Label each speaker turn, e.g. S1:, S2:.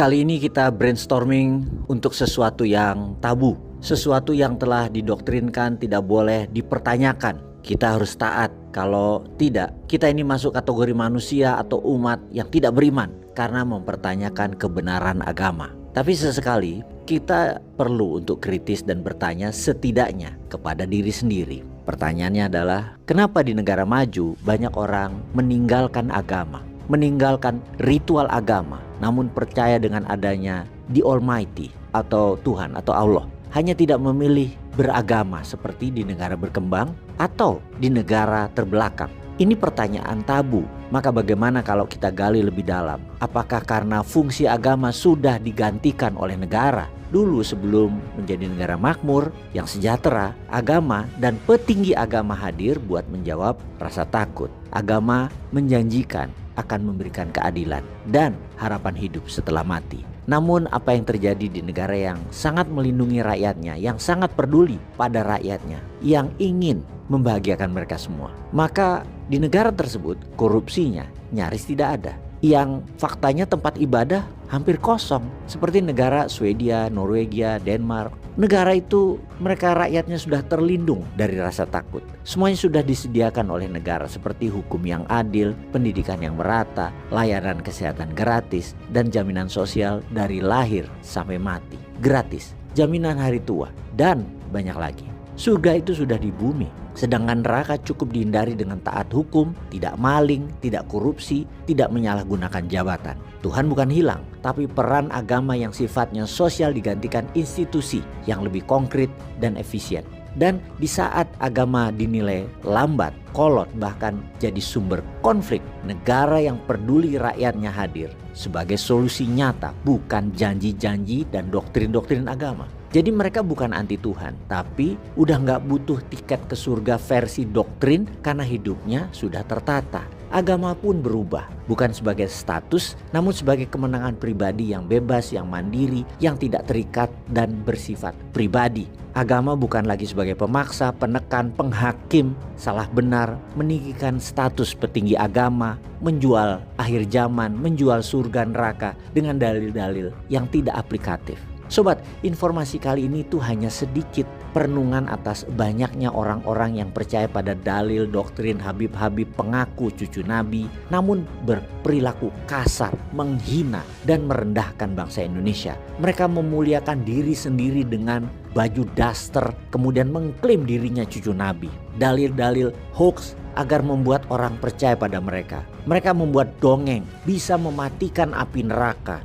S1: Kali ini kita brainstorming untuk sesuatu yang tabu, sesuatu yang telah didoktrinkan tidak boleh dipertanyakan. Kita harus taat, kalau tidak kita ini masuk kategori manusia atau umat yang tidak beriman karena mempertanyakan kebenaran agama. Tapi sesekali kita perlu untuk kritis dan bertanya setidaknya kepada diri sendiri. Pertanyaannya adalah, kenapa di negara maju banyak orang meninggalkan agama, meninggalkan ritual agama, namun percaya dengan adanya The Almighty atau Tuhan atau Allah, hanya tidak memilih beragama seperti di negara berkembang atau di negara terbelakang. Ini pertanyaan tabu. Maka bagaimana kalau kita gali lebih dalam? Apakah karena fungsi agama sudah digantikan oleh negara? Dulu sebelum menjadi negara makmur yang sejahtera, agama dan petinggi agama hadir buat menjawab rasa takut. Agama menjanjikan akan memberikan keadilan dan harapan hidup setelah mati. Namun apa yang terjadi di negara yang sangat melindungi rakyatnya, yang sangat peduli pada rakyatnya, yang ingin membahagiakan mereka semua, maka di negara tersebut korupsinya nyaris tidak ada. Yang faktanya tempat ibadah hampir kosong, seperti negara Swedia, Norwegia, Denmark. Negara itu mereka rakyatnya sudah terlindung dari rasa takut. Semuanya sudah disediakan oleh negara seperti hukum yang adil, pendidikan yang merata, layanan kesehatan gratis, dan jaminan sosial dari lahir sampai mati gratis, jaminan hari tua, dan banyak lagi. Surga itu sudah di bumi, sedangkan neraka cukup dihindari dengan taat hukum, tidak maling, tidak korupsi, tidak menyalahgunakan jabatan. Tuhan bukan hilang, tapi peran agama yang sifatnya sosial digantikan institusi yang lebih konkret dan efisien. Dan di saat agama dinilai lambat, kolot, bahkan jadi sumber konflik, negara yang peduli rakyatnya hadir sebagai solusi nyata, bukan janji-janji dan doktrin-doktrin agama. Jadi mereka bukan anti Tuhan, tapi udah gak butuh tiket ke surga versi doktrin karena hidupnya sudah tertata. Agama pun berubah, bukan sebagai status, namun sebagai kemenangan pribadi yang bebas, yang mandiri, yang tidak terikat dan bersifat pribadi. Agama bukan lagi sebagai pemaksa, penekan, penghakim, salah benar, meninggikan status petinggi agama, menjual akhir zaman, menjual surga neraka dengan dalil-dalil yang tidak aplikatif. Sobat, informasi kali ini tuh hanya sedikit perenungan atas banyaknya orang-orang yang percaya pada dalil doktrin Habib-Habib pengaku cucu Nabi, namun berperilaku kasar, menghina, dan merendahkan bangsa Indonesia. Mereka memuliakan diri sendiri dengan baju daster, kemudian mengklaim dirinya cucu Nabi. Dalil-dalil hoax agar membuat orang percaya pada mereka. Mereka membuat dongeng bisa mematikan api neraka.